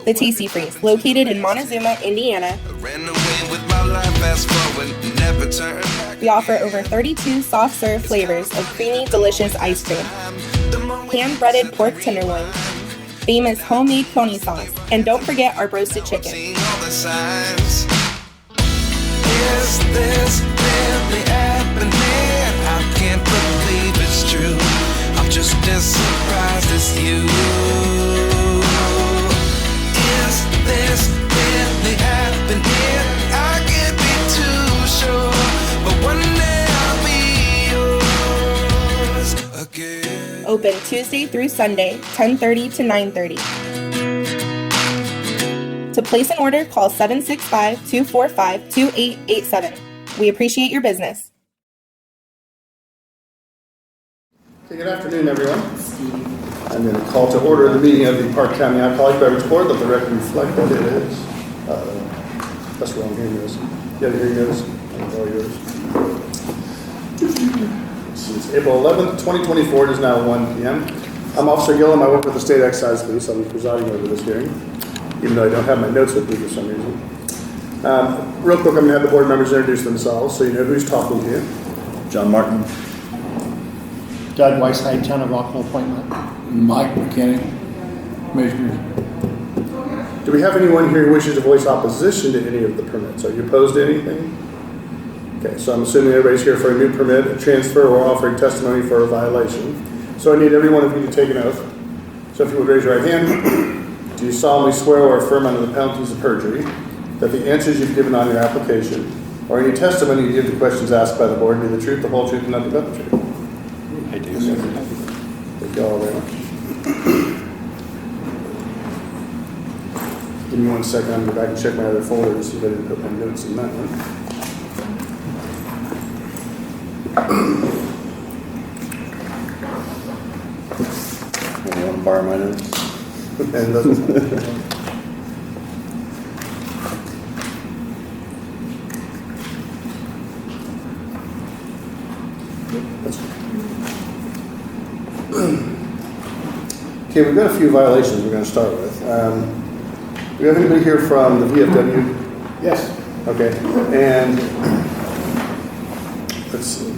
The Tasty Freeze, located in Montezuma, Indiana. We offer over 32 soft-serve flavors of creamy, delicious ice cream, hand-breaded pork tenderloin, famous homemade pony sauce, and don't forget our roasted chicken. Is this really happening? I can't believe it's true. I'm just as surprised as you. Is this really happening? I can't be too sure, but one day I'll be yours again. Open Tuesday through Sunday, 10:30 to 9:30. To place an order, call 765-245-2887. We appreciate your business. Okay, good afternoon, everyone. I'm going to call to order the meeting of the Parke County Alcoholic Beverage Board. Let the record reflect that it is. That's wrong hearing notice. You have a hearing notice? That's all yours. It's April 11th, 2024. It is now 1 p.m. I'm Officer Gillum. I work with the State Excise Police. I'll be presiding over this hearing, even though I don't have my notes with me for some reason. Real quick, I'm going to have the board members introduce themselves so you know who's talking to you. John Martin. Doug Weisheit, Town of Rockville appointment. Mike McKinney, Commissioners. Do we have anyone here who wishes to voice opposition to any of the permits? Are you opposed to anything? Okay, so I'm assuming everybody's here for a new permit, a transfer, or offering testimony for a violation. So I need every one of you to take an oath. So if you would raise your right hand. Do you solemnly swear or affirm under the penalties of perjury that the answers you've given on your application or any testimony you give to questions asked by the board be the truth, the whole truth, and nothing but the truth? I do. Thank you all very much. Give me 1 second. I'm going to go back and check my other folder to see if I didn't put my notes in that one. You want to borrow my notes? And those Okay, we've got a few violations we're going to start with. Do we have anybody here from the VFW? Yes. Okay, and let's see.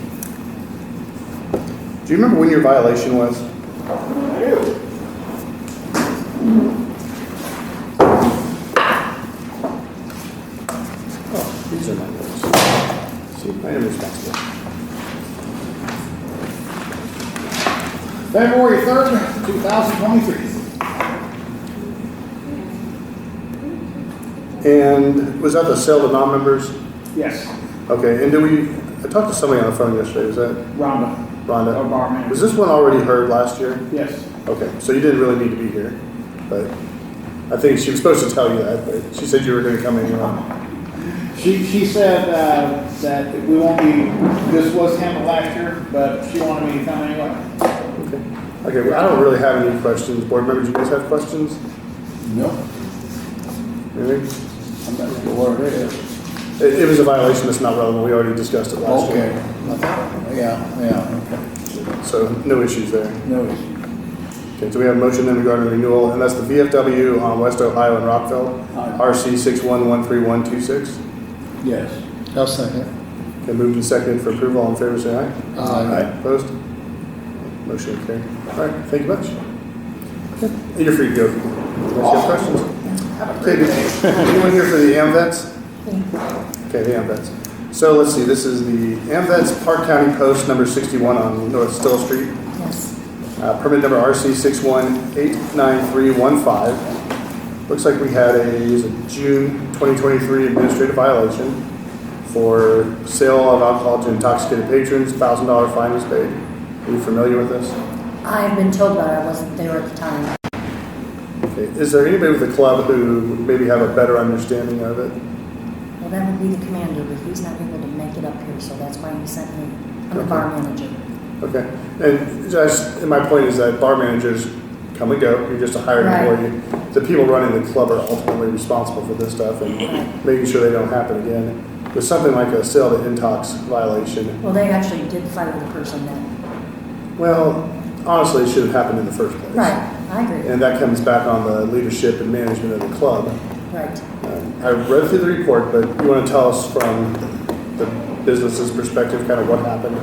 Do you remember when your violation was? I do. Oh, these are my notes. See, I am responsible. February 3rd, 2023. And was that the sale to non-members? Yes. Okay, and I talked to somebody on the phone yesterday, was that Rhonda. Rhonda? Our bar manager. Was this one already heard last year? Yes. Okay, so you didn't really need to be here, but I think she was supposed to tell you that, but she said you were going to come anyway. She said that we won't be, this was handled last year, but she wanted me to come anyway. Okay, well, I don't really have any questions. Board members, you guys have questions? No. Anything? I'm not sure what it is. It was a violation that's not relevant. We already discussed it last Okay. year. Yeah, okay. So no issues there. No issue. Okay, so we have a motion then regarding the renewal, and that's the VFW on West Ohio and Rockville, RC 61131126. Yes. I'll second. Okay, moved and seconded for approval. All in favor, say aye. Aye. Opposed? Motion carried. All right, thank you much. Okay, you're free to go. Unless you have questions. Okay, anyone here for the AMVETS? Okay, the AMVETS. So let's see, this is the AMVETS Parke County Post number 61 on North Still Street. Yes. Permit number RC 61-89315. Looks like we had a June 2023 administrative violation for sale of alcohol to intoxicated patrons. $1,000 fine was paid. Are you familiar with this? I've been told about it. I wasn't there at the time. Okay. Is there anybody with the club who maybe have a better understanding of it? Well, that would be the commander, but he's not able to make it up here, so that's why he sent me. I'm the bar manager. Okay. And my point is that bar managers come and go. You're just a hired employee. The people running the club are ultimately responsible for this stuff and making sure they don't happen again. With something like a sale to intox violation. Well, they actually did fire the person then. Well, honestly, it should have happened in the first place. Right. I agree. And that comes back on the leadership and management of the club. Right. I read through the report, but you want to tell us from the business's perspective kind of what happened?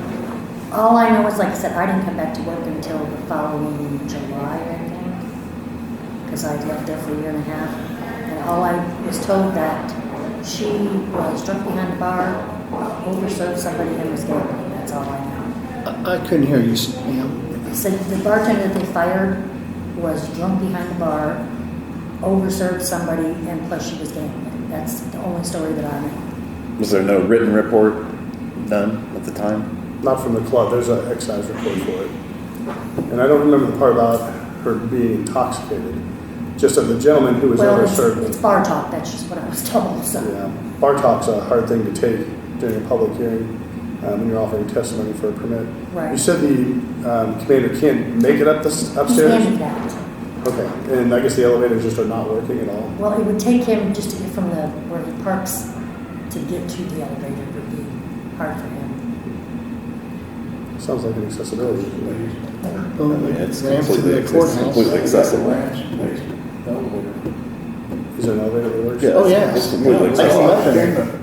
All I know is, like I said, I didn't come back to work until the following July, I think, because I left there for a year and a half. And all I was told that she was drunk behind the bar, overserved somebody, and was gambling. That's all I know. I couldn't hear you, ma'am. So the bartender that they fired was drunk behind the bar, overserved somebody, and plus she was gambling. That's the only story that I know. Was there no written report done at the time? Not from the club, there's an excise report for it. And I don't remember the part about her being intoxicated, just of the gentleman who was Well, overserved. it's bar talk. That's just what I was told. So. Yeah, bar talk's a hard thing to take during a public hearing when you're offering testimony for a permit. Right. You said the commander can't make it up He's upstairs? handicapped. Okay, and I guess the elevators just are not working at all? Well, it would take him just to get from where he parks to get to the elevator would be hard for him. Sounds like an accessibility issue. It's completely accessible. Is there an elevator that works? Yeah, Oh, yeah. it's completely accessible.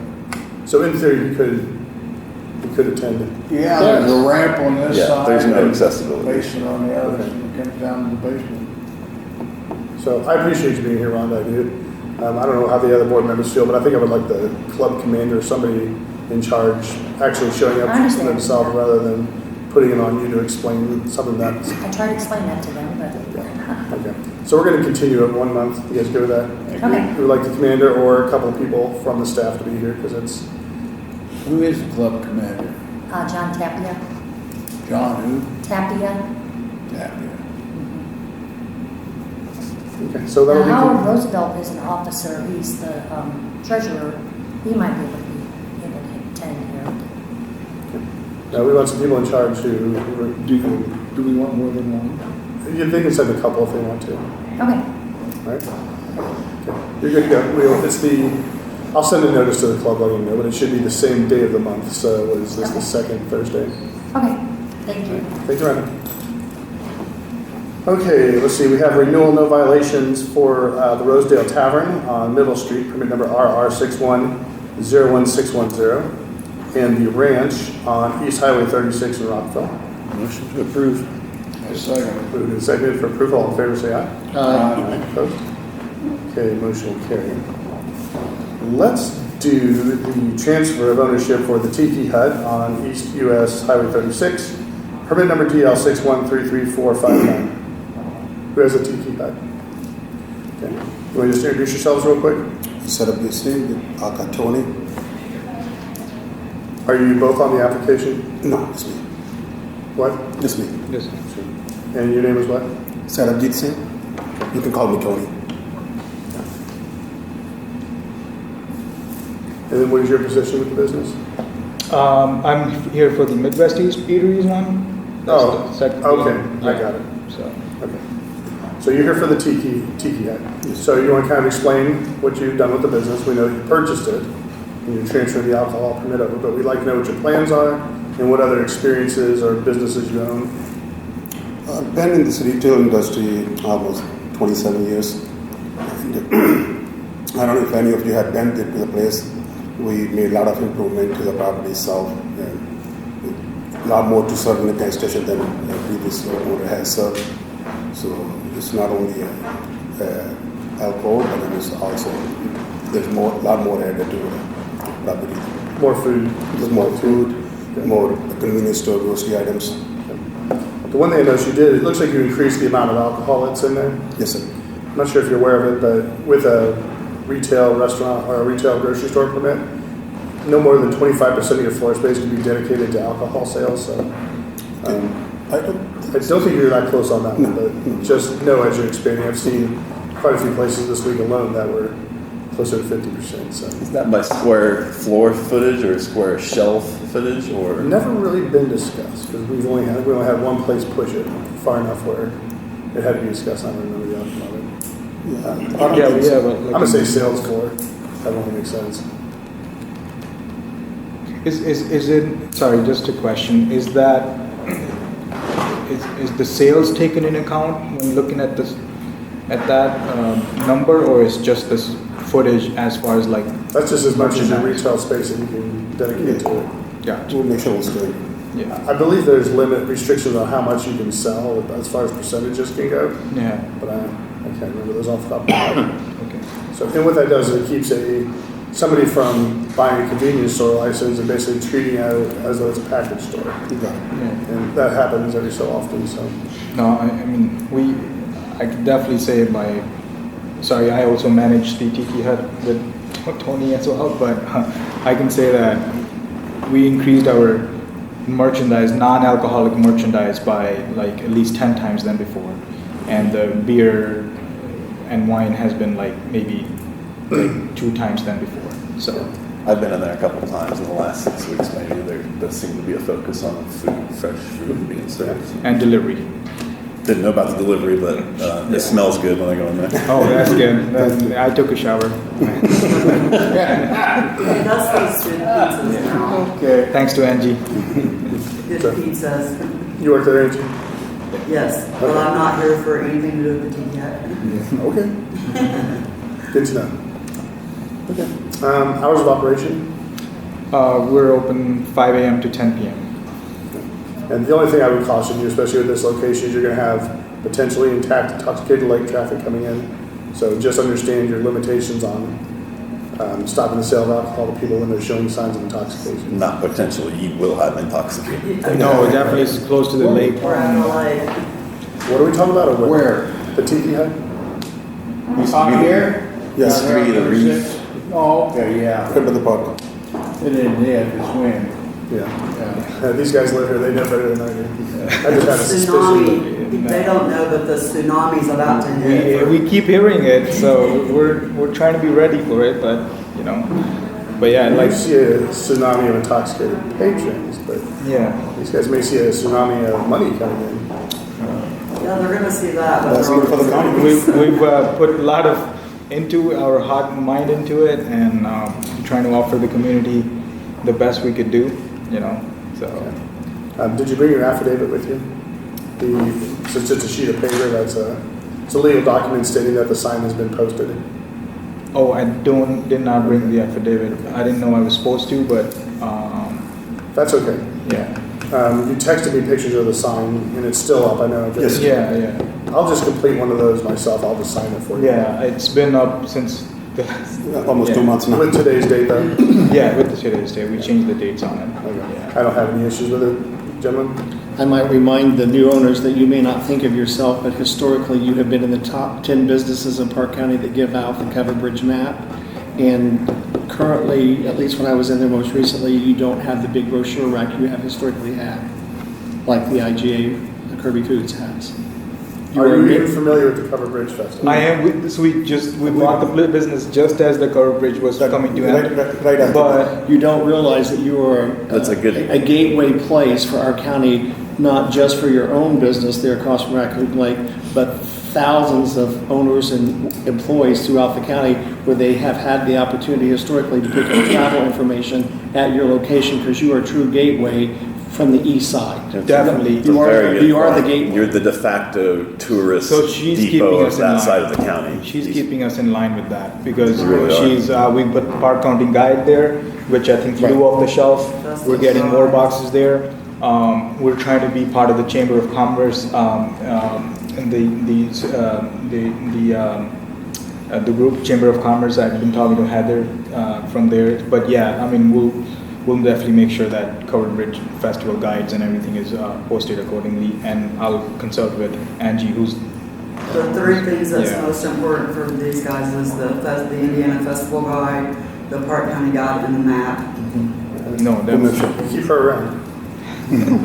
So in theory, you could attend. Yeah, there's a ramp on this Yeah, side. there's no and accessibility. Basement on the other, Okay. and it comes down to the basement. So I appreciate you being here, Rhonda, I do. I don't know how the other board members feel, but I think I would like the club commander or somebody in charge actually showing up I understand. themselves rather than putting it on you to explain something that's, I tried to explain that to them, but okay. So we're going to continue it 1 month. You guys go with that? Okay. We would like the commander or a couple of people from the staff to be here because it's, Who is the club commander? John Tapia. John who? Tapia. Tapia. okay. So that'll Now, Howard be, Roosevelt is an officer. He's the treasurer. He might be able to attend here. now we want some people in charge who, Do we want more than one? they can send a couple if they want to. Okay. Right? Okay. You're good to go. I'll send a notice to the club letting you know, but it should be the same day of the month. So is this the second Thursday? Okay. Thank you. Thank you, Rhonda. Okay, let's see. We have renewal no violations for the Rosedale Tavern on Middle Street, permit number RR6101610, and the Ranch on East Highway 36 in Rockville. Motion to approve. A second. Moved and seconded for approval. All in favor, say aye. Aye. Opposed? Okay, motion will carry. Let's do the transfer of ownership for the Tiki Hut on East US Highway 36, permit number DL 61334559. Who has a Tiki Hut? Okay. You want to just introduce yourselves real quick? Set up this thing with Tony. Are you both on the application? No, it's me. What? It's me. Yes. And your name is what? Sarabjit Singh. You can call me Tony. And then what is your position with the business? I'm here for the Midwest East Eateries one. That's Oh, the second okay, one. I got it. So, Okay. So you're here for the Tiki Hut. So you want to kind of explain what you've done with the business? We know you purchased it and you're transferring the alcohol permit over, but we'd like to know what your plans are and what other experiences or businesses you own. I've been in this retail industry almost 27 years. And I don't know if any of you have been to the place. We made a lot of improvement to the property itself. And a lot more to serve in the gas station than the previous owner has served. So it's not only alcohol, but it is also, there's a lot more added to the property. More food. There's more food, more convenience store, grocery items. The one thing I noticed you did, it looks like you increased the amount of alcohol that's in there. Yes, sir. I'm not sure if you're aware of it, but with a retail restaurant or a retail grocery store permit, no more than 25% of your floor space can be dedicated to alcohol sales. So I don't, I don't think you're that close on that one, but just know as you're expanding, I've seen quite a few places this week alone that were closer to 50%. So Is that by square floor footage or square shelf footage or? never really been discussed because we only had one place push it far enough where it had to be discussed. I don't remember the outcome of it. yeah, we have I'm gonna say sales floor. That won't make sense. is it? Sorry, just a question. Is is the sales taken in account when looking at this, at that number, or is just this footage as far as like? That's just as much as your merchandise? retail space that you can dedicate to it. Yeah. We'll make sure it's good. Yeah. I believe there's restrictions on how much you can sell as far as percentages can go, Yeah. but I can't remember those off the top of my head. Okay. So, and what that does is it keeps somebody from buying a convenience store license and basically treating it as though it's a package store. You got it. Yeah. And that happens every so often, so. No, I mean, I could definitely say sorry, I also manage the Tiki Hut with Tony as well, but I can say that we increased our merchandise, non-alcoholic merchandise by like at least 10 times than before. And the beer and wine has been like maybe like 2 times than before. So I've been in there a couple of times in the last 6 weeks. Maybe there does seem to be a focus on food, fresh food being served. and delivery. Didn't know about the delivery, but it smells good when I go in there. Oh, that's good. I took a shower. It does taste good pizzas now. Okay. Thanks to Angie. Good pizzas. You work there, Angie? Yes, but I'm not here for anything to do with the tea yet. Okay. Good to know. Okay. Hours of operation? We're open 5 a.m. to 10 p.m. And the only thing I would caution you, especially with this location, is you're going to have potentially intoxicated lake traffic coming in. So just understand your limitations on stopping the sale of alcohol to people when they're showing signs of intoxication. Not potentially, you will have intoxicated. No, definitely it's close to the lake. We're at the lake. What are we talking about? Or Where? The Tiki Hut? On here? Yes. Three of the reef. Oh, okay, yeah. Come to the park. It isn't it, it's wind. Yeah. Yeah. These guys live here. They know better than I do. I just have a suspicion. Tsunami, they don't know, but the tsunami's about to hit. We keep hearing it, so we're trying to be ready for it, but yeah, Like like you see a tsunami of intoxicated patrons, but yeah. these guys may see a tsunami of money coming in. Yeah, they're gonna see that. but That's they're good for the already- county. We've put a lot of into our heart and mind into it, and trying to offer the community the best we could do, So Did you bring your affidavit with you? So it's just a sheet of paper that's it's a legal document stating that the sign has been posted. I did not bring the affidavit. I didn't know I was supposed to, but That's okay. yeah. You texted me pictures of the sign, and it's still up. I know. Yeah. I'll just complete one of those myself. I'll just sign it for you. Yeah, it's been up since Almost 2 months now. With today's date, though. with today's day. We changed the dates on it. Okay. Yeah. I don't have any issues with it, gentlemen. I might remind the new owners that you may not think of yourself, but historically you have been in the top 10 businesses in Parke County that give out the Covered Bridge map. And currently, at least when I was in there most recently, you don't have the big brochure rack you have historically had, like the IGA, the Kirby Foods has. Are you even familiar with the Covered Bridge Festival? I am. We bought the business just as the Covered Bridge was coming to end. Right after. But You don't realize that you are That's a good- a gateway place for our county, not just for your own business there across from Raccoon Lake, but thousands of owners and employees throughout the county where they have had the opportunity historically to pick up travel information at your location because you are a true gateway from the east side. Definitely. It's a You are- very good you are the point. gateway. You're the de facto tourist so she's keeping depot of us in that line. side of the county. She's keeping us in line with that because You really are. she's we put Parke County Guide there, which I think flew off the shelf. That's We're the getting more sign. boxes there. We're trying to be part of the Chamber of Commerce and the group Chamber of Commerce. I've been talking to Heather from there, but yeah, I mean we'll definitely make sure that Covered Bridge Festival guides and everything is posted accordingly, and I'll consult with Angie, who's The 3 things that's Yeah. most important for these guys is the Indiana Festival Guide, the Parke County Guide, and the map. no, definitely. Keep her around.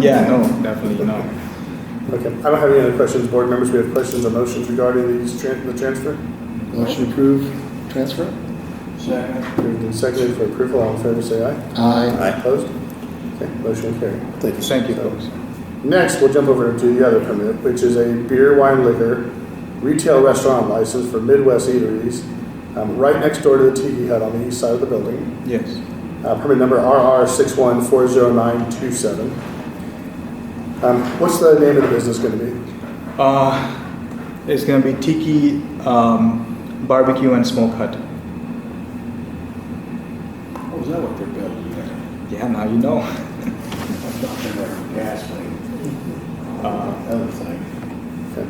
Yeah, no, definitely no. Okay. I don't have any other questions, board members. We have questions or motions regarding the transfer. Motion approved, transfer? Moved and seconded for approval. All in favor, say aye. Aye. Aye. Opposed? Okay, motion will carry. Thank you. Thank you, folks. Next, we'll jump over to the other permit, which is a beer, wine, liquor retail restaurant license for Midwest Eateries, right next door to the Tiki Hut on the east side of the building. Yes. Permit number RR61400927. What's the name of the business going to be? It's going to be Tiki Barbecue and Smoke Hut. Oh, is that what they're building there? Yeah, now you know. I thought they were gas thing. Other thing. Okay.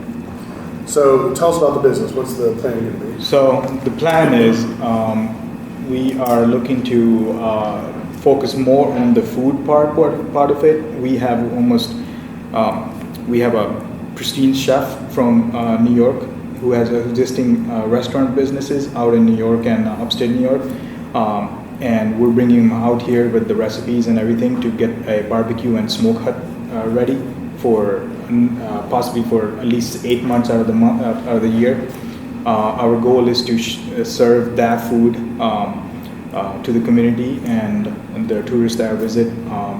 So tell us about the business. What's the plan going to be? So the plan is we are looking to focus more on the food part of it. We have we have a pristine chef from New York who has existing restaurant businesses out in New York and upstate New York. And we're bringing him out here with the recipes and everything to get a barbecue and smoke hut ready for possibly for at least 8 months out of the year. Our goal is to serve that food to the community and the tourists that visit.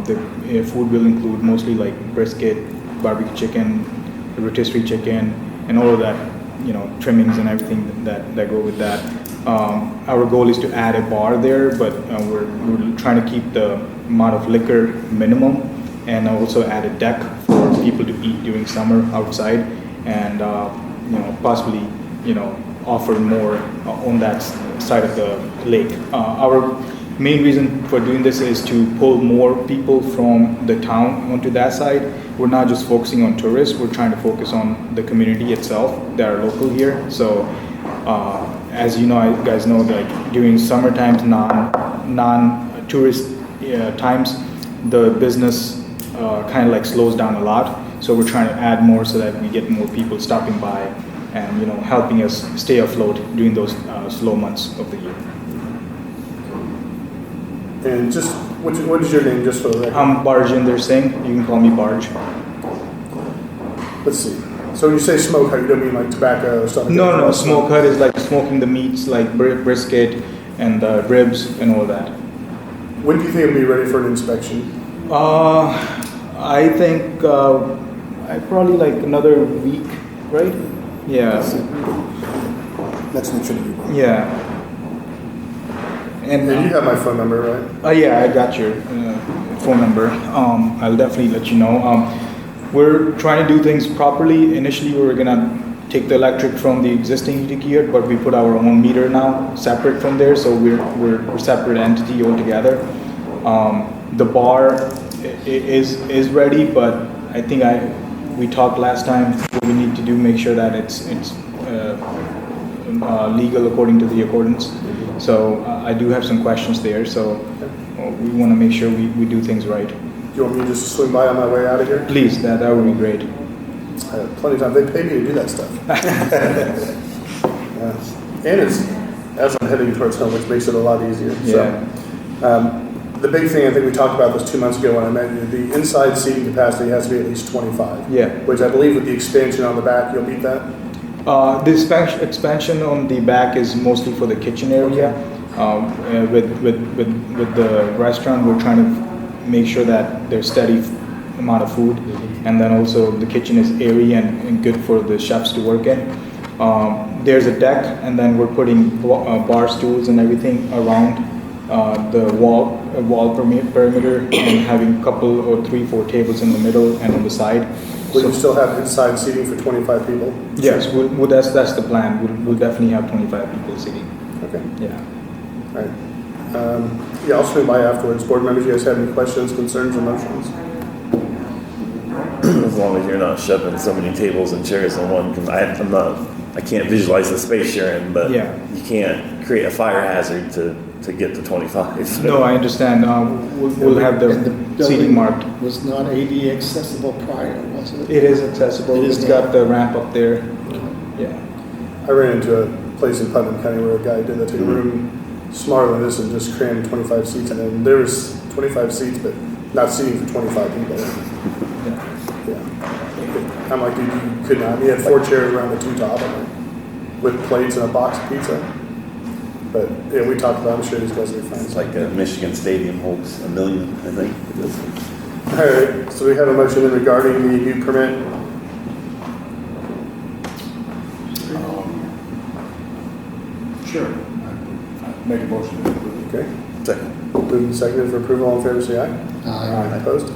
The food will include mostly like brisket, barbecue chicken, rotisserie chicken, and all of that, trimmings and everything that go with that. Our goal is to add a bar there, but we're trying to keep the amount of liquor minimum, and also add a deck for people to eat during summer outside, and possibly offer more on that side of the lake. Our main reason for doing this is to pull more people from the town onto that side. We're not just focusing on tourists, we're trying to focus on the community itself that are local here. So as you guys know, like during summer times, non-tourist times, the business kind of like slows down a lot. So we're trying to add more so that we get more people stopping by and helping us stay afloat during those slow months of the year. And just, what is your name, just for the record? I'm Barjinder Singh. You can call me Barj. Let's see. So when you say smoke hut, you don't mean like tobacco or something? No. Smoke hut is like smoking the meats, like brisket and ribs and all that. When do you think it'll be ready for an inspection? I think probably like another week, right? Yeah. That's literally. Yeah. And you have my phone number, right? Yeah, I got your phone number. I'll definitely let you know. We're trying to do things properly. Initially, we were gonna take the electric from the existing UTQ, but we put our own meter now, separate from there, so we're a separate entity altogether. The bar is ready, but I think we talked last time. What we need to do, make sure that it's legal according to the accordance. So I do have some questions there. So we want to make sure we do things right. Do you want me to just swing by on my way out of here? Please, that would be great. I have plenty of time. They pay me to do that stuff. And it's as I'm heading towards home, which makes it a lot easier. Yeah. So, the big thing I think we talked about this 2 months ago when I met you, the inside seating capacity has to be at least 25. Yeah. Which I believe with the expansion on the back, you'll meet that? The expansion on the back is mostly for the kitchen area. With the restaurant, we're trying to make sure that there's steady amount of food, and then also the kitchen is airy and good for the chefs to work in. There's a deck, and then we're putting bar stools and everything around the wall perimeter, and having a couple or 3-4 tables in the middle and on the side. Will you still have inside seating for 25 people? Yes, that's the plan. We'll definitely have 25 people sitting. Okay. Yeah. All right. Yeah, I'll swing by afterwards. Board members, you guys have any questions, concerns, or motions? As long as you're not shoving so many tables and chairs in one, because I can't visualize the space you're in, but Yeah. you can't create a fire hazard to get to 25. No, I understand. We'll have the seating marked. Was not AD accessible prior, was it? It is accessible. It's got the ramp up there. Yeah. I ran into a place in Putnam County where a guy did that to a room smaller than this and just crammed 25 seats in, and there was 25 seats, but not seating for 25 people. Yeah. I'm like, dude, you could not. He had 4 chairs around the 2 top, with plates and a box of pizza. But yeah, we talked about it. I'm sure these guys will be fine. It's like a Michigan Stadium holds 1 million, I think. All right, so we have a motion in regarding the new permit. Sure. Make a motion to approve. Okay. Second. Moved and seconded for approval. All in favor, say aye. Aye. Opposed?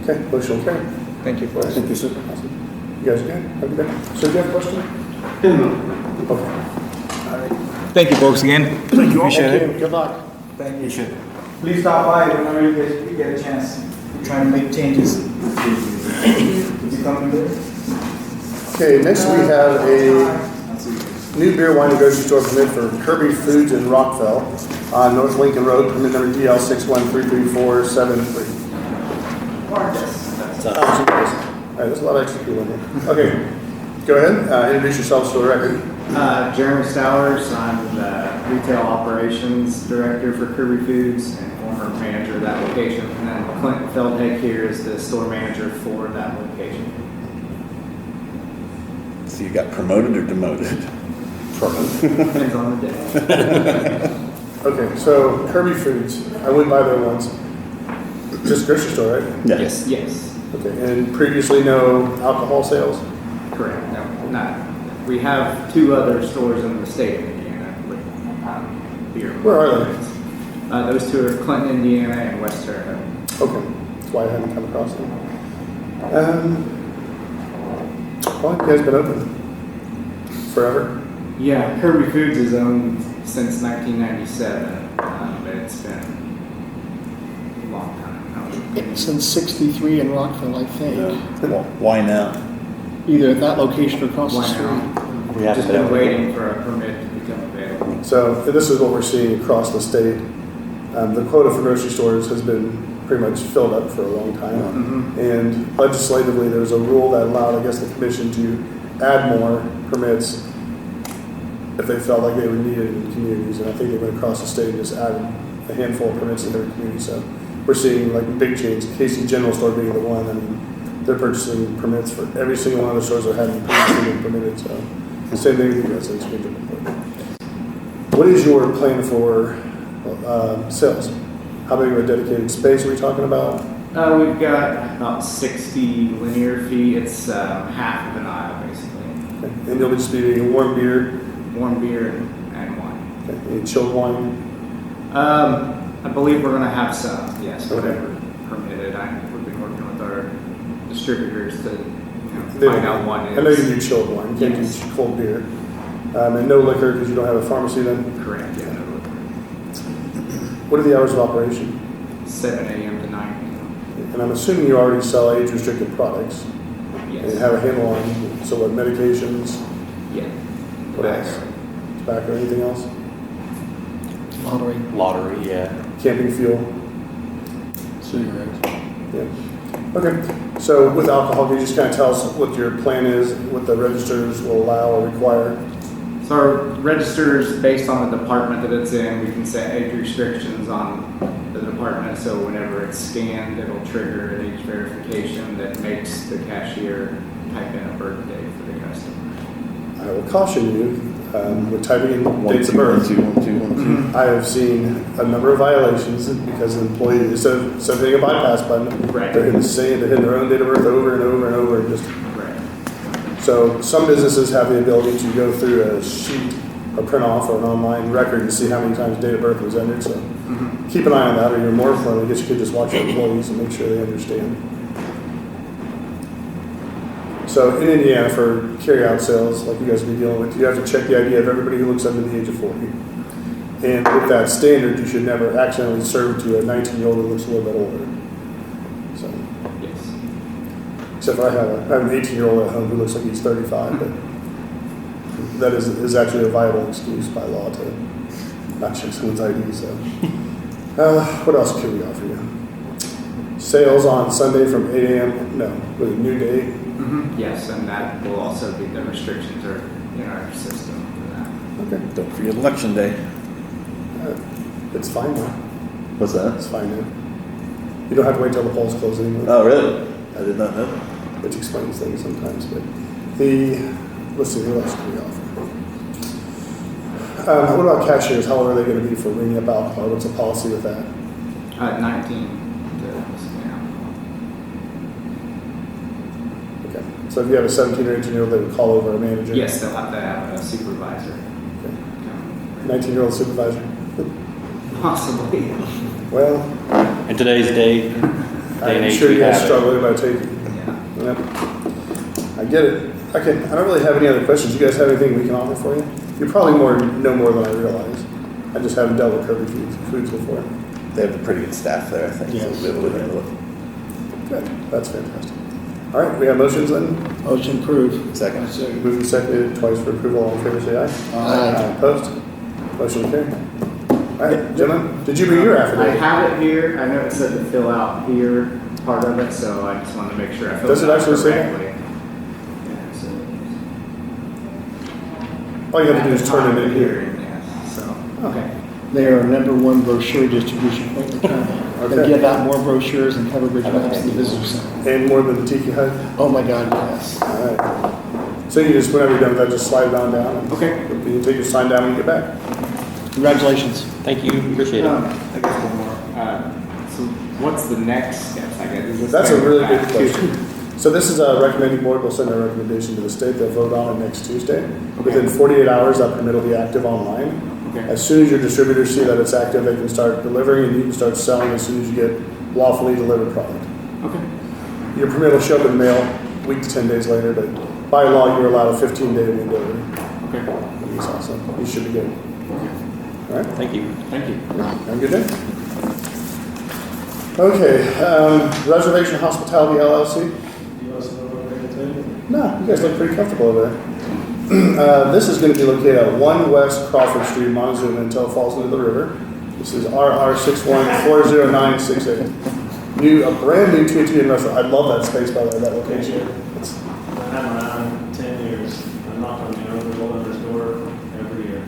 Okay, motion will carry. Thank you, folks. Thank you, sir. Awesome. You guys good? Have a good day. Sir, do you have a question? Okay. All right. Thank you, folks, again. Appreciate it. Good luck. Thank you. Please stop by whenever you get a chance. We're trying to make changes. Would you come in there? Okay, next we have a new beer, wine, and grocery store permit for Kirby Foods in Rockville on North Lincoln Road, permit number DL 613347. All right, there's a lot of extra people in here. Okay, go ahead, introduce yourselves for the record. Jeremy Stowers, I'm the retail operations director for Kirby Foods and former manager of that location. And then Clint Feldheck here is the store manager for that location. So you got promoted or demoted? Depends on the day. Okay, so Kirby Foods, I went by there once. Just a grocery store, right? Yes. Yes, Okay, and previously no alcohol sales? correct. No, not. We have two other stores in the state of Indiana with beer. Where are they? Those two are Clinton, Indiana, and West Terre Haute. Okay, that's why I hadn't come across them. How long have you guys been open? Forever? Yeah, Kirby Foods is owned since 1997, but it's been a long time. Since 63 in Rockville, I think. Well, why now? Either at that location or across the Why street. now? We have Just to been have- waiting for a permit to become available. So this is what we're seeing across the state. The quota for grocery stores has been pretty much filled up for a long time. And legislatively, there was a rule that allowed, I guess, the commission to add more permits if they felt like they were needed in communities. And I think they went across the state and just added a handful of permits in their community. So we're seeing like big chains, Casey General Store being the one. I mean, they're purchasing permits for every single one of the stores that hadn't previously been permitted. So the same thing with you guys. What is your plan for sales? How big of a dedicated space are we talking about? We've got about 60 linear feet. It's half of an aisle, basically. Okay. And you'll just be doing warm beer, Warm beer and wine. okay. And chilled wine. I believe we're going to have some, yes, Okay. whatever permitted. We've been working with our distributors to They- find out what is. I know you do chilled wine. You can't Yes. do cold beer. And no liquor because you don't have a pharmacy then. Correct, yeah. What are the hours of operation? 7 a.m. to 9 p.m. And I'm assuming you already sell age-restricted products. Yes. And have a handle on, so what, medications? Yeah. What else? Tobacco, anything else? Lottery, yeah. Camping fuel? Cigarettes. Yeah. Okay, so with alcohol, can you just kind of tell us what your plan is, what the registers will allow or require? So our registers, based on the department that it's in, we can set age restrictions on the department. So whenever it's scanned, it'll trigger an age verification that makes the cashier type in a birthday for the customer. I will caution you, with typing in dates of birth. 1, 2. I have seen a number of violations because the employee, instead of hitting a bypass button, Right. they're hitting their own date of birth over and over and over and just. Right. So some businesses have the ability to go through a sheet, a print off or an online record and see how many times date of birth was entered. So keep an eye on that, or you're more likely, I guess you could just watch your employees and make sure they understand. So in Indiana, for carryout sales, like you guys will be dealing with, you have to check the ID of everybody who looks under the age of 40. And with that standard, you should never accidentally serve to a 19-year-old who looks a little bit older. So, Yes. except for I have an 18-year-old at home who looks like he's 35, but that is actually a viable excuse by law to not check someone's ID. So, what else could we offer you? Sales on Sunday from 8 a.m. No, with a new day. Yes, and that will also be, the restrictions are in our system for that. Okay, Don't forget election day. it's fine now. What's that? It's fine now. You don't have to wait till the polls close anymore. Oh, really? I did not know that. Which explains things sometimes. But let's see, what else can we offer? What about cashiers? How old are they going to be for ringing up alcohol? What's the policy with that? 19 Okay. So if you have a 17 or 18-year-old, they would call over a manager? Yes, they'll have to have a supervisor. Okay. 19-year-old supervisor? Possibly. Well, In today's day and I'm age, sure we you guys have it. struggle about taking. Yeah. Yep. I get it. Okay, I don't really have any other questions. You guys have anything we can offer for you? You probably know more than I realize. I just haven't dealt with Kirby Foods before. They have a pretty good staff there, I think. Yes. So we'll be able to handle it. Good. That's fantastic. All right, we have motions then. Motion approved. Second. Moving seconded twice for approval. All in favor, say aye. Aye. Opposed? Motion carried. All right, gentlemen, did you bring your I affidavit? have it here. I know it said to fill out here part of it, so I just wanted to make sure I filled Does it out actually say that? correctly. Yeah, so. All you have to do is turn it in here. Yeah, so, okay. They are our #1 brochure distribution point in the county. Okay. They give out more brochures and cover bridge maps than the visitor center. And more than the Tiki Hut? Oh my God, yes. All right. So you just, whenever you're done with that, just slide it on down. And Okay. you take your sign down when you get back. Congratulations. Thank you, appreciate it. I guess one more. So what's the next steps, I guess? Is this That's a going really back good to- question. So this is a recommending board. We'll send a recommendation to the state. They'll vote on it next Tuesday. Within 48 hours, that permit will be active online. Okay. As soon as your distributors see that it's active, they can start delivering, and you can start selling as soon as you get lawfully delivered product. Okay. Your permit will show up in the mail week to 10 days later, but by law, you're allowed a 15-day window. Okay. So you should be good. All right. Thank you. Thank you. Have a good day. Okay, Reservation Hospitality LLC. No, you guys look pretty comfortable over there. This is going to be located at 1 West Crawford Street, Montezuma, until it falls into the river. This is RR6140968. A brand new T&T restaurant. I love that space, by the way, that location. It's, I've had mine around 10 years. I knock on the owner's door every year.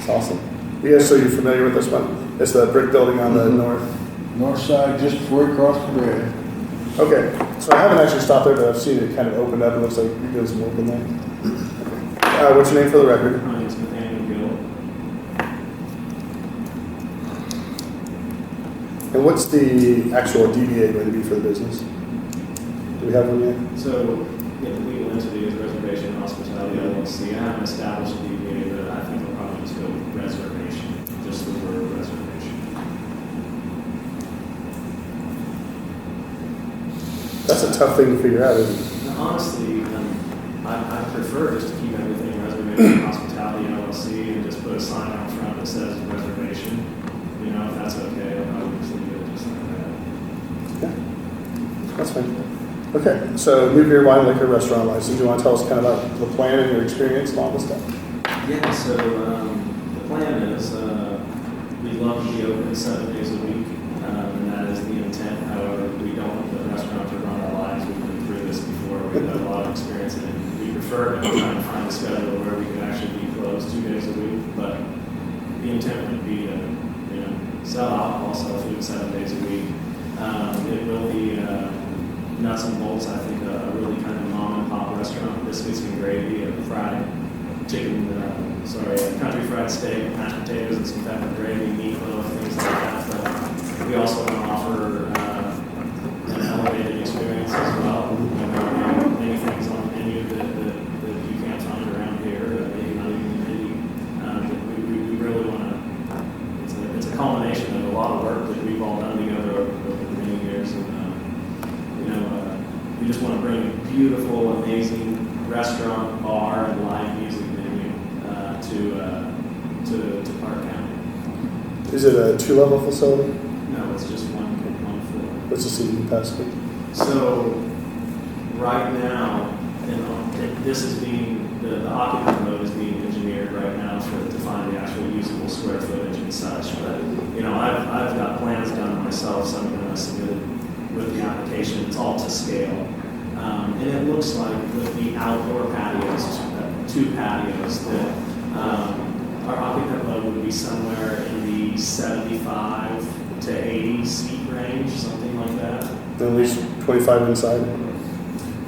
it's awesome. You guys, so you're familiar with this one? It's the brick building on the North side, just before you cross the bridge. Okay, so I haven't actually stopped there, but I've seen it kind of opened up. It looks like you're doing some work in there. What's your name for the record? My name's Nathaniel Gill. And what's the actual DBA going to be for the business? Do we have one yet? So, the legal entity is Reservation Hospitality LLC. I haven't established a DBA, but I think we'll probably just go with reservation, just the word reservation. That's a tough thing to figure out, isn't it? Now, honestly, I prefer just to keep everything Reservation Hospitality LLC and just put a sign out front that says reservation. You know, if that's okay, I'll probably just leave it just like that. Yeah, that's fine. Okay, so new beer, wine, liquor, restaurant license. You want to tell us kind of about the plan and your experience and all this stuff? Yeah, so the plan is we'd love to be open 7 days a week, and that is the intent. However, we don't want the restaurant to run our lives. We've been through this before. We've had a lot of experience in it. We prefer to try and find a schedule where we could actually be closed 2 days a week, but the intent would be to sell alcohol, sell food 7 days a week. It will be nuts and bolts. I think a really kind of mom and pop restaurant. Biscuits and gravy, a fried chicken, country fried steak, mashed potatoes, and some pepper gravy, meatloaf, things like that. But we also want to offer an elevated experience as well. Many things on the menu that you can't find around here, maybe not even the menu. We really want to. It's a culmination of a lot of work that we've all done together over the many years, and we just want to bring a beautiful, amazing restaurant, bar, and live music venue to Parke County. Is it a 2-level facility? No, it's just one floor. What's the seating capacity? So right now, this is being the occupant mode is being engineered right now to find the actual usable square footage and such. But I've got plans done myself, so I'm going to submit it with the application. It's all to scale, and it looks like with the outdoor patios, 2 patios, that our occupant load would be somewhere in the 75 to 80 seat range, something like that. At least 25 inside?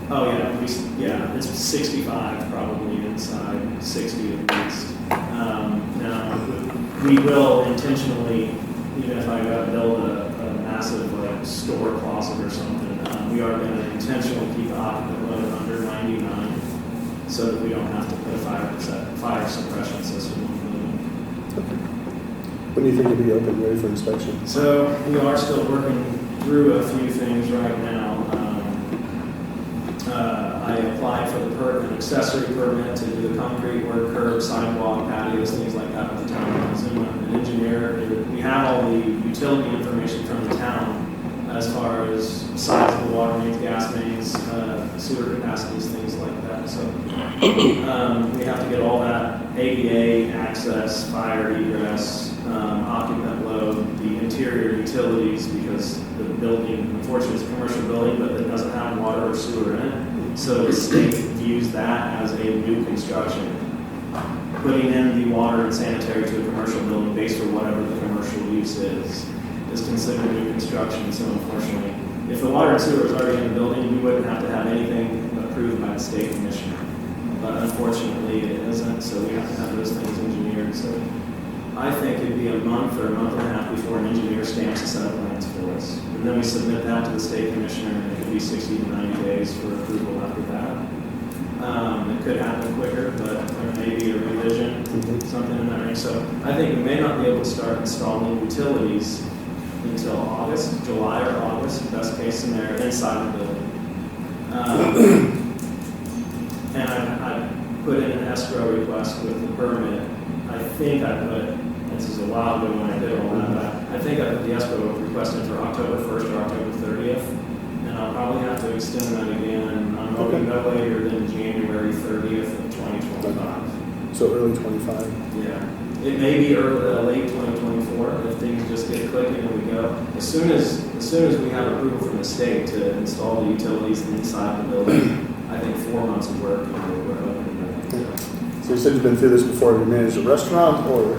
Oh yeah, at least, yeah, it's 65 probably inside, 60 at least. Now, we will intentionally, even if I got to build a massive store closet or something, we are going to intentionally keep the occupant load under 99 so that we don't have to put a fire suppression system on the building. When do you think you'll be open, ready for inspection? So we are still working through a few things right now. applied for an accessory permit to do the concrete work, curb, sidewalk, patios, things like that with the town of Montezuma. An engineer, we have all the utility information from the town as far as size of the water mains, gas mains, sewer capacities, things like that. So we have to get all that ADA, access, fire egress, occupant load, the interior utilities, because the building, unfortunately, is a commercial building, but it doesn't have water or sewer in it. So the state views that as a new construction. Putting in the water and sanitary to a commercial building based on whatever the commercial use is considered new construction. So unfortunately, if the water and sewer is already in the building, we wouldn't have to have anything approved by the state commissioner. But unfortunately, it isn't, so we have to have those things engineered. So I think it'd be a month or a month and a half before an engineer stamps a set of plans for us. And then we submit that to the state commissioner, and it could be 60 to 90 days for approval after that. It could happen quicker, but there may be a revision, something in that range. So I think we may not be able to start installing utilities until August, July or August, best case scenario, inside the building. And I put in an escrow request with the permit. I think I put, this is a while ago when I did all that, but I think I put the escrow request in for October 1st or October 30th. And I'll probably have to extend that again. I'm hoping no later than January 30th of 2025. So early 25? Yeah. It may be late 2024 if things just get clicking and we go. As soon as we have approval from the state to install the utilities inside the building, I think 4 months of work and we're open. So you said you've been through this before. Have you managed a restaurant or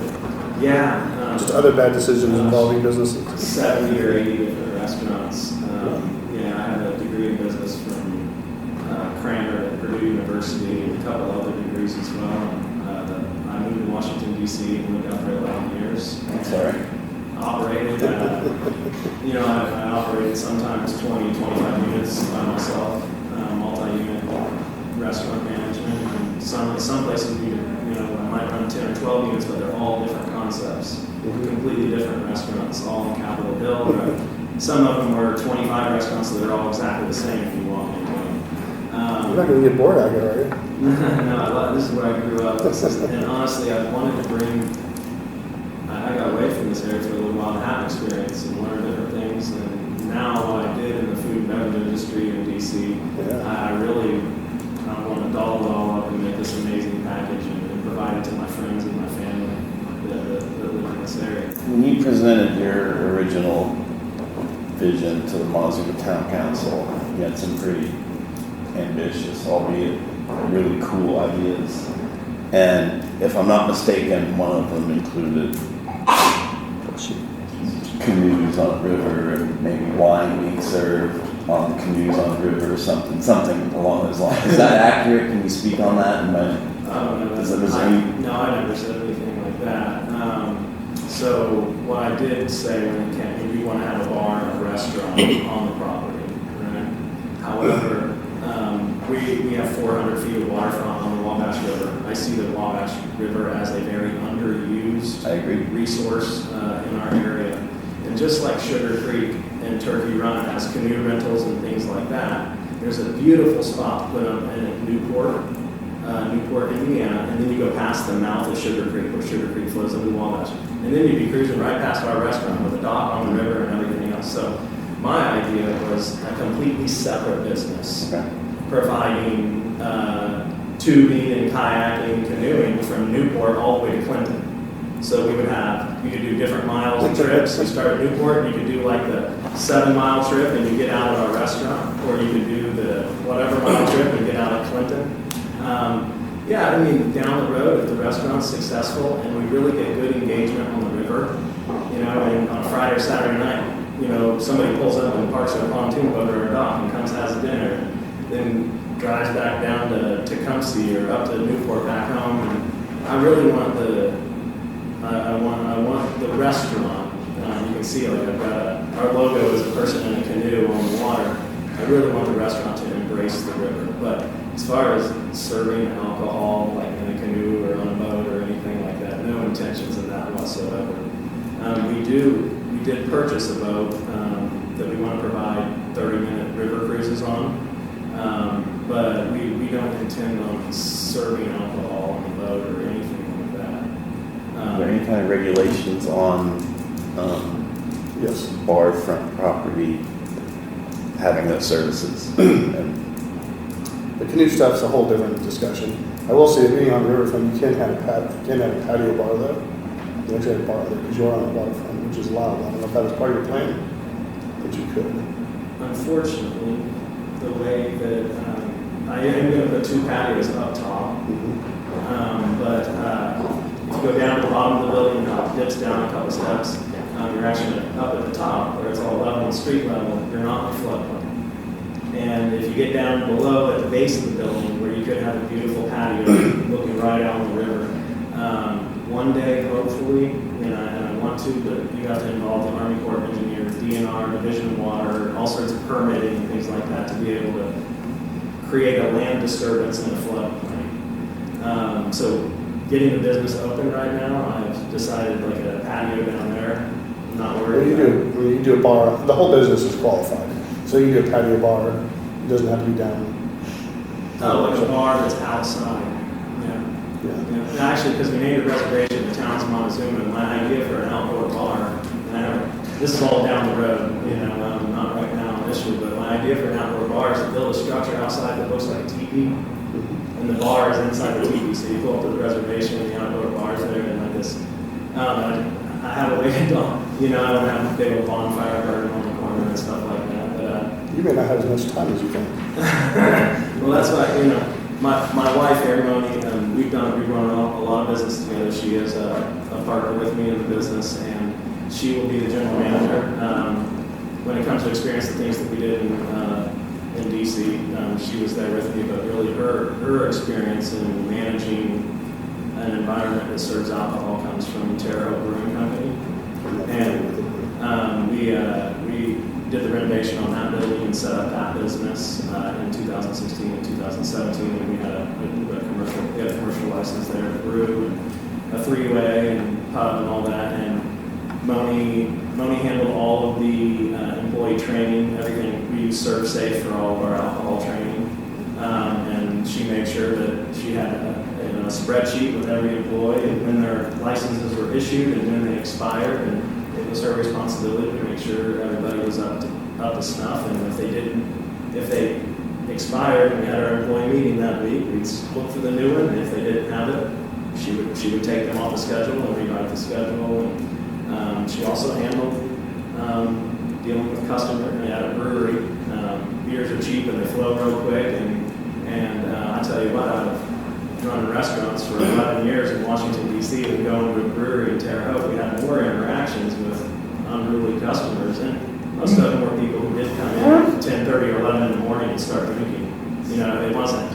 just other bad decisions involving businesses? 70 or 80 different restaurants. Yeah, I have a degree in business from Cramer at Purdue University and a couple other degrees as well. I moved to Washington, D.C. and lived out for 11 years. I'm sorry. Operated, I operated sometimes 20, 25 units by myself, multi-unit restaurant management. And some places, I might run 10 or 12 units, but they're all different concepts. Completely different restaurants, all in Capitol Hill. Some of them were 25 restaurants, so they're all exactly the same if you walk into them. You're not going to get bored out here, are you? No, this is where I grew up. And honestly, I wanted to I got away from this area for a little while to have experience and learn different things. And now what I did in the food and beverage industry in D.C., I want to doll it all up and make this amazing package and provide it to my friends and my family that live in this area. When you presented your original vision to the Montezuma Town Council, you had some pretty ambitious, albeit really cool ideas. And if I'm not mistaken, one of them included canoes on a river and maybe wine being served on canoes on the river or something along those lines. Is that accurate? Can you speak on that? No, I never said anything like that. So what I did say when it came, we want to have a bar and a restaurant on the property. Right? However, we have 400 feet of waterfront on the Wabash River. I see the Wabash River as a very underused resource in our area. And just like Sugar Creek and Turkey Run has canoe rentals and things like that, there's a beautiful spot to put up in Newport, Indiana, and then you go past the mouth of Sugar Creek where Sugar Creek flows into Wabash. And then you'd be cruising right past our restaurant with a dock on the river and everything else. So my idea was a completely separate business, providing tubing and kayaking, canoeing from Newport all the way to Clinton. So you could do different miles and trips. You start at Newport and you could do like the 7-mile trip and you get out at our restaurant, or you could do the whatever mile trip and get out at Clinton. Down the road, if the restaurant's successful and we really get good engagement on the river, and on a Friday or Saturday night, somebody pulls up and parks their pontoon boat or a dock and comes, has dinner, then drives back down to Tecumseh or up to Newport back home. And I really want I want the restaurant. You can see I've got our logo is a person in a canoe on the water. I really want the restaurant to embrace the river. But as far as serving alcohol, like in a canoe or on a boat or anything like that, no intentions of that whatsoever. We did purchase a boat that we want to provide 30-minute river cruises on. but we don't intend on serving alcohol on the boat or anything like that. Are there any kind of regulations on Yes. bar front property having those services? And The canoe stuff's a whole different discussion. I will say, being on the riverfront, you can't have a patio bar though. You actually have a bar there because you're on the waterfront, which is allowed. I don't know if that was part of your plan, but you could. Unfortunately, the way that I am going to put 2 patios up top, but if you go down to the bottom of the building, it dips down a couple steps. You're actually up at the top where it's all level and street level. You're not in the floodplain. And if you get down below at the base of the building, where you could have a beautiful patio looking right out on the river, one day, hopefully, and I want to, but you have to involve the Army Corps of Engineers, DNR, Division of Water, all sorts of permitting and things like that to be able to create a land disturbance in a floodplain. So getting the business open right now, I've decided like a patio down there. I'm not worried. When you do a bar, the whole business is qualified. So you can do a patio bar, it doesn't have to be down. Like a bar that's outside. Yeah. Actually, because we named a reservation in the town's Montezuma, and my idea for an outdoor bar, this is all down the road, not right now initially, but my idea for an outdoor bar is to build a structure outside that looks like a teepee, and the bar is inside the teepee, so you go up to the reservation and the outdoor bar's there, and like this. I have a way to go, I don't have a big old bonfire burning on the corner and stuff like that, but you may not have as much time as you think. well, that's why, my wife here, Moni, we've run a lot of business together. She is a partner with me in the business, and she will be the general manager. When it comes to experience the things that we did in DC, she was there with me, but really her experience in managing an environment that serves alcohol comes from Terre Haute Brewing Company. And we did the renovation on that building and set up that business in 2016 and 2017, and we had a commercial license there to brew, and a three-way and pub and all that. And Moni handled all of the employee training, everything. We use Serve Safe for all of our alcohol training, and she made sure that she had a spreadsheet with every employee and when their licenses were issued and when they expired, and it was her responsibility to make sure everybody was up to snuff. And if they expired and we had our employee meeting that week, we'd look for the new one. And if they didn't have it, she would take them off the schedule and rewrite the schedule. And she also handled dealing with customers. We had a brewery. Beers are cheap and they flow real quick. And I tell you what, I've run restaurants for 11 years in Washington, D.C. and going to a brewery in Terre Haute, we had more interactions with unruly customers. And most of them were people who did come in at 10:30 or 11 in the morning and start drinking. It wasn't.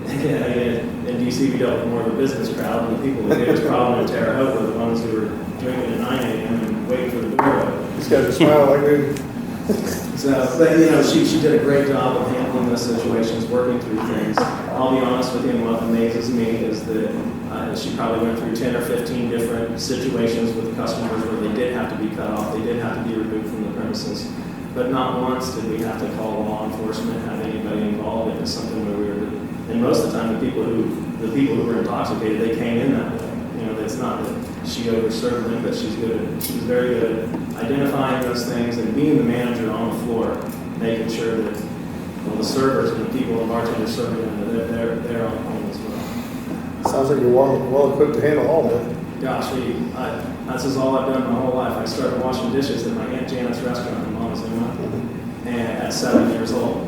In D.C. we dealt with more of a business crowd, and the people that gave us problem in Terre Haute were the ones who were drinking at 9 a.m. and waiting for the door to open. These guys are smiling like me. But she did a great job of handling those situations, working through things. I'll be honest with you, and what amazes me is that she probably went through 10 or 15 different situations with customers where they did have to be cut off, they did have to be removed from the premises. But not once did we have to call law enforcement, have anybody involved. It was something where we were, and most of the time the people who were intoxicated, they came in that way. It's not that she overserved them, but she was very good at identifying those things and being the manager on the floor, making sure that the servers and the people, the bartenders serving them, they're on point as well. Sounds like you're well equipped to handle all of it. Gosh, that's just all I've done my whole life. I started washing dishes at my Aunt Janet's restaurant in Montezuma, and at 7 years old.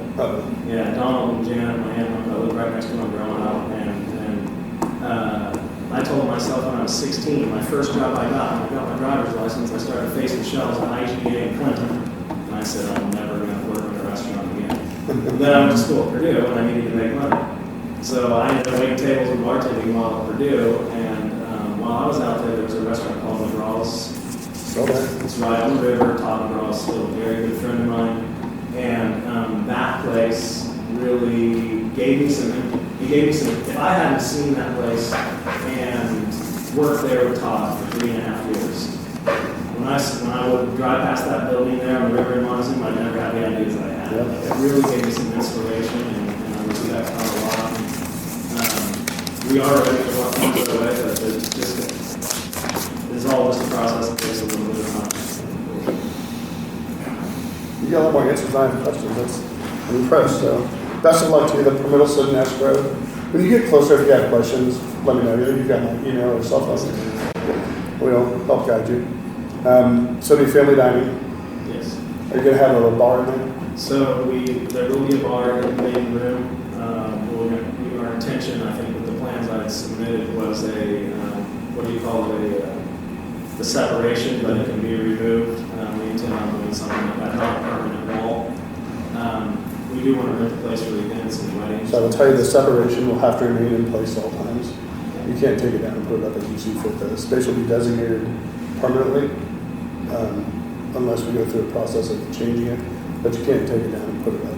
Yeah, Donald and Janet, my aunt and uncle, lived right next to them growing up, and I told myself when I was 16, my first job I got, when I got my driver's license, I started facing shelves at IGA in Clinton, and I said, I'm never going to work in a restaurant again. Then I went to school at Purdue, and I needed to make money. So I ended up waiting tables and bartending while at Purdue, and while I was out there was a restaurant called McGraw's. It's right on the river. Todd McGraw's still a very good friend of mine, and that place really gave me some. If I hadn't seen that place and worked there with Todd for 3.5 years, when I would drive past that building there on the river in Montezuma, I'd never have the ideas I had. It really gave me some inspiration, and I'm we see that come a lot. We are ready to walk the other way, but it's just, it's all just a process that takes a little bit of time. You got a lot more answers than I have questions. I'm impressed. So, best of luck to you. The permit will sit in escrow. When you get closer, if you have questions, let me know. You've got my email or cell phone. We'll help guide you. So, do family dining? Yes. Are you going to have a bar in there? So there will be a bar in the main room. Our intention, I think, with the plans I submitted was a, what do you call it, a separation, but it can be removed. We intend on doing something like that, not a permanent wall. We do want to rent the place for events and weddings. So I will tell you the separation will have to remain in place at all times. You can't take it down and put it up as you see fit. The space will be designated permanently unless we go through a process of changing it. But you can't take it down and put it up,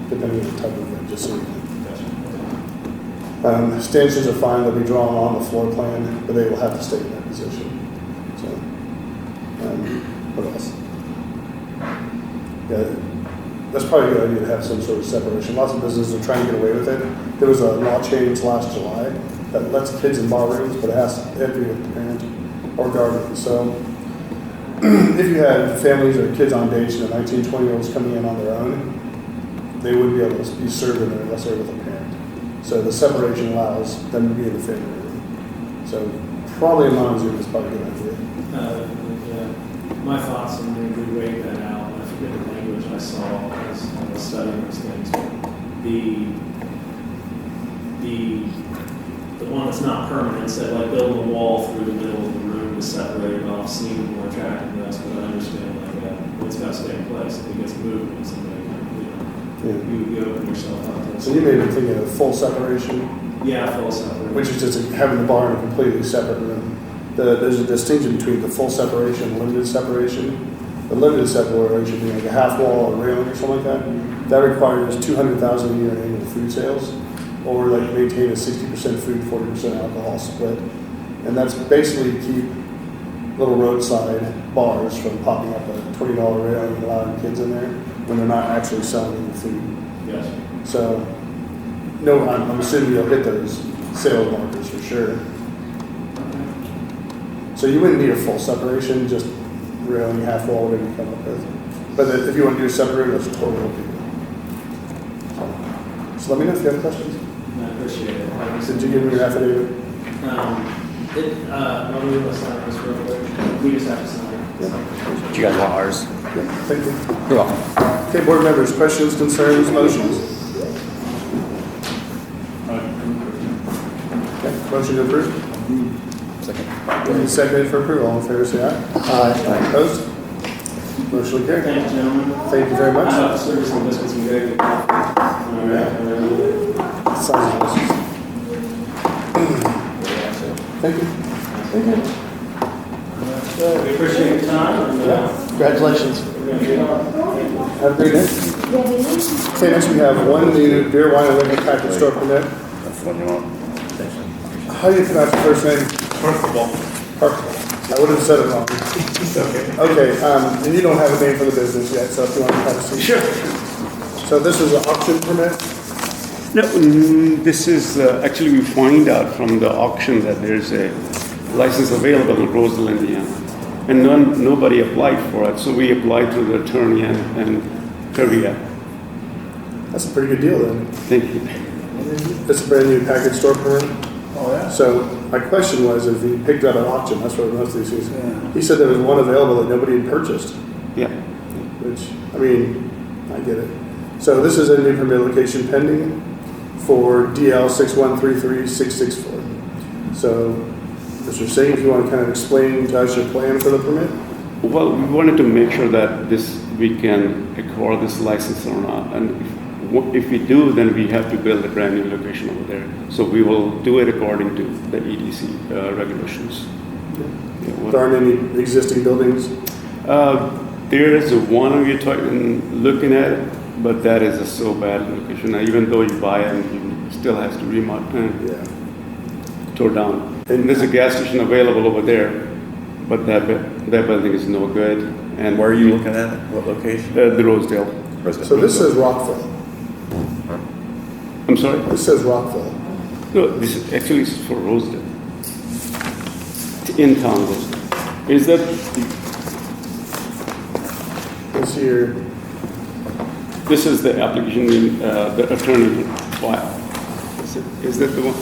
depending on the type of event, just so you know. Stanchions are fine, they'll be drawn on the floor plan, but they will have to stay in that position. So, what else? Yeah, that's probably a good idea to have some sort of separation. Lots of businesses are trying to get away with it. There was a law change last July that lets kids in bar rooms, but it has to be with the parent or guardian. So, if you had families or kids on dates, 19, 20-year-olds coming in on their own, they wouldn't be able to be served in there unless they're with a parent. So the separation allows them to be in the family room. So probably a non-Zoom is probably a good idea. My thoughts on when we weighed that out, I forget the language I saw as I was studying those things. The one that's not permanent said like build a wall through the middle of the room to separate it off, seem more attractive to us, but I understand like what's got to stay in place if it gets moved and somebody you open yourself up to. So you may be thinking of full separation? Yeah, full separation. Which is just having the bar in a completely separate room. There's a distinction between the full separation and limited separation. The limited separation being like a half wall or railing or something like that, that requires $200,000 a year in annual food sales, or like maintain a 60% food, 40% alcohol split. And that's basically to keep little roadside bars from popping up a $20 railing and allowing kids in there when they're not actually selling the food. Yes. So, no, I'm assuming you'll hit those sales markers for sure. So you wouldn't need a full separation, just railing, half wall, whatever you come up with. But if you want to do a separate, that's totally okay. So let me know if you have questions. I appreciate it. Did you give me your affidavit? Well, we will sign this real quick. We just have to sign it. Do you guys want ours? Yeah, thank you. You're welcome. Okay, board members, questions, concerns, motions? Okay, motion to approve? Second. Seconded for approval. All in favor, say aye. Aye. Opposed? Motion will carry. Thank you, gentlemen. Thank you very much. Service and biscuits and gravy. Sign the lists. Thank you. Thank you. We appreciate your time. Congratulations. Have a great day. Okay, next we have one new beer, wine, and liquor package store permit. That's the one you want. How do you pronounce your first name? Parke. I would have said it wrong. Okay, and you don't have a name for the business yet, so if you want to have a seat. Sure. So this is an auction permit? No, this is actually we find out from the auction that there's a license available in Roseville, Indiana, and nobody applied for it, so we applied to the attorney and Korea. That's a pretty good deal then. Thank you. It's a brand new package store permit? Oh, yeah? So my question was if he picked up an auction, that's what most of these things. He said there was one available that nobody had purchased. Yeah. Which, I mean, I get it. So this is a new permit location pending for DL 6133664. So, Mr. Singh, if you want to kind of explain to us your plan for the permit? Well, we wanted to make sure that we can acquire this license or not, and if we do, then we have to build a brand new location over there. So we will do it according to the EDC regulations. There aren't any existing buildings? There is one we're looking at, but that is a so bad location. Now, even though you buy it, you still has to tore down. And there's a gas station available over there, but that building is no good. And where are you looking at? What location? The Rosedale. So this says Rockville. I'm sorry? It says Rockville. No, this is actually for Rosedale. It's in town Rosedale. Is that, It's here. this is the application the attorney filed. Is that the one?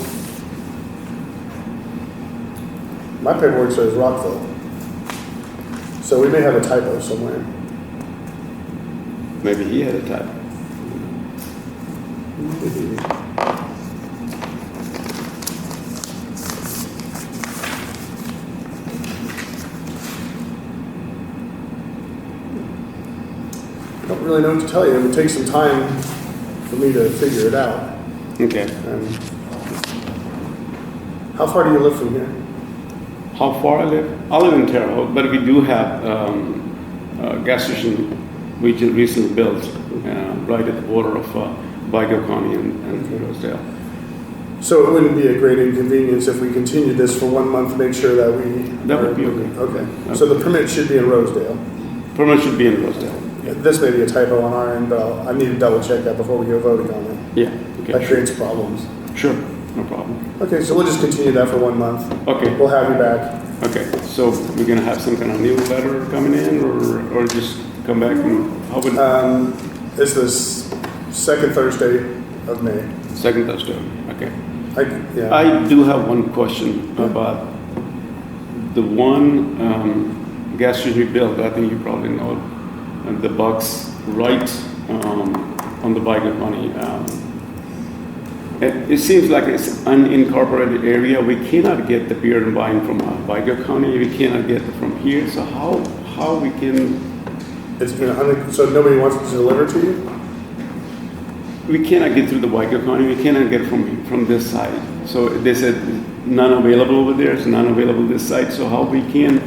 My paperwork says Rockville. So we may have a typo somewhere. Maybe he had a typo. Don't really know what to tell you. It would take some time for me to figure it out. Okay. How far do you live from here? How far I live? I live in Terre Haute, but we do have a gas station we just recently built right at the border of Parke County and Rosedale. So it wouldn't be a great inconvenience if we continued this for 1 month, make sure that we... That would be okay. Okay. So the permit should be in Rosedale. Permit should be in Rosedale. Yeah, this may be a typo on our end, but I need to double check that before we go voting on it. Yeah. Okay. That creates problems. Sure. No problem. Okay, so we'll just continue that for 1 month. Okay. We'll have you back. Okay. So we're gonna have some kind of new letter coming in, or just come back and how would? It's this second Thursday of May. Second Thursday. Okay. Yeah. I do have one question about the one gas station we built. I think you probably know the box right on the Parke County. It seems like it's unincorporated area. We cannot get the beer and wine from Parke County. We cannot get it from here. So how we can? It's so nobody wants to deliver to you? We cannot get through the Parke County. We cannot get from this side. So they said none available over there. It's none available this side. So how we can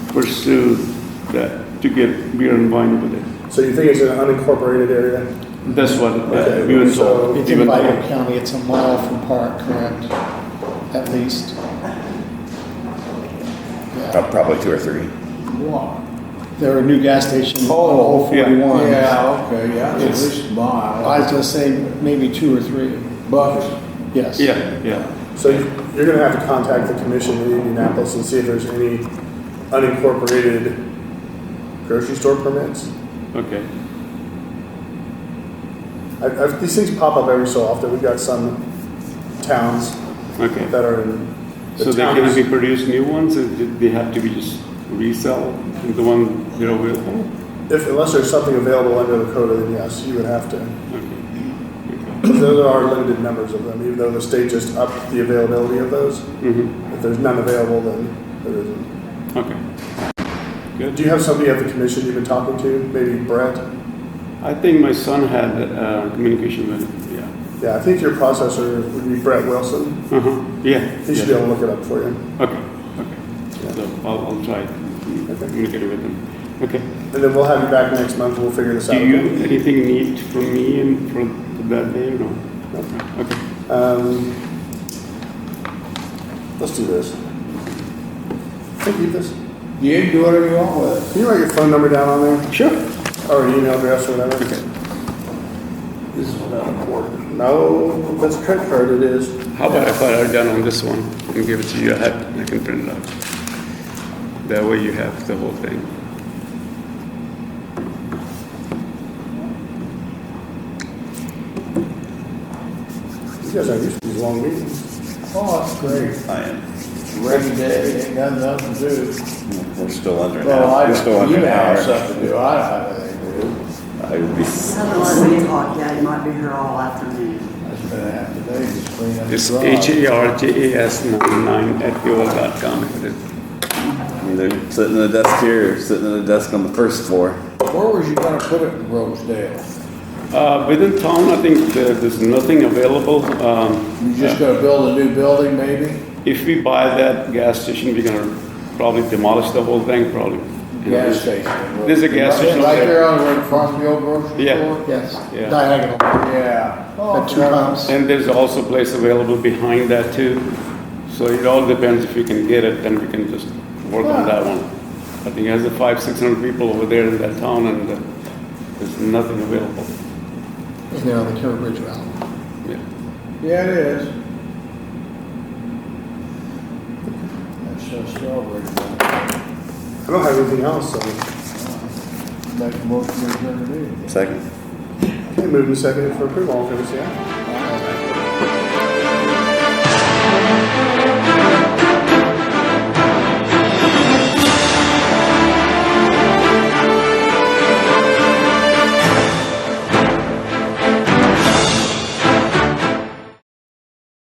pursue that to get beer and wine over there? So you think it's an unincorporated area? That's what Okay, we were so- told. It's in Parke County, it's a mile from Park, correct? At least. Probably 2 or 3. There are new gas stations on Oh, Old 41. Yeah, okay, yeah, it's at It's- least a mile. I was gonna say maybe 2 or 3. Bucks. Yes. Yeah. So you're going to have to contact the commission in Indianapolis and see if there's any unincorporated grocery store permits. Okay. These things pop up every so often. We've got some towns Okay. that are in. So they can be produced new ones, or they have to be just resell the one they're available? Unless there's something available under the code, then yes, you would have to. Okay. There are limited numbers of them, even though the state just upped the availability of those. Mm-hmm. If there's none available, then there isn't. Okay. Good. Do you have somebody at the commission you've been talking to? Maybe Brett? I think my son had communication with him. Yeah. Yeah, I think your processor would be Brett Wilson. Yeah. He should be able to look it up for you. Okay. So I'll try to communicate with him. Okay. And then we'll have you back next month and we'll figure this out. Do you again. anything need from me and for that day or no? Okay. Let's do this. Can you keep this? You can do whatever you want with it. Can you write your phone number down on there? Sure. Or an email address or whatever? Okay. This is not important. No, that's a credit card, it is. How about if I write down on this one and give it to you? I can print it out. That way you have the whole thing. You guys aren't used to these long meetings. Oh, that's great. I am. Rainy day, ain't got nothing to do. We're still under an Well, hour. We're still under you an have hour. something to do, I don't have anything to do. I would be. Haven't let me talk yet, you might be here all afternoon. I spent half the day just cleaning up the It's garage. HARJAS99@AOL.com. Either sitting at a desk here or sitting at a desk on the first floor. Where was you gonna put it in Rosedale? Within town, I think there's nothing available. You just gonna build a new building, maybe? If we buy that gas station, we're gonna probably demolish the whole thing, probably. Gas station. There's a gas station Right over there on where the front of the old grocery Yeah. store? Yes. Yeah. Diagonal. Yeah. Oh, At 2 pumps. And there's also place available behind that too. So it all depends if we can get it, then we can just work on that one. I think there's 500-600 people over there in that town and there's nothing available. And they're on the Terra Bridge Route. Yeah, it is. That's strawberry. I don't have anything else, so. Make a motion to adjourn the meeting. Second. Okay, moved and seconded for approval. All in favor, say aye.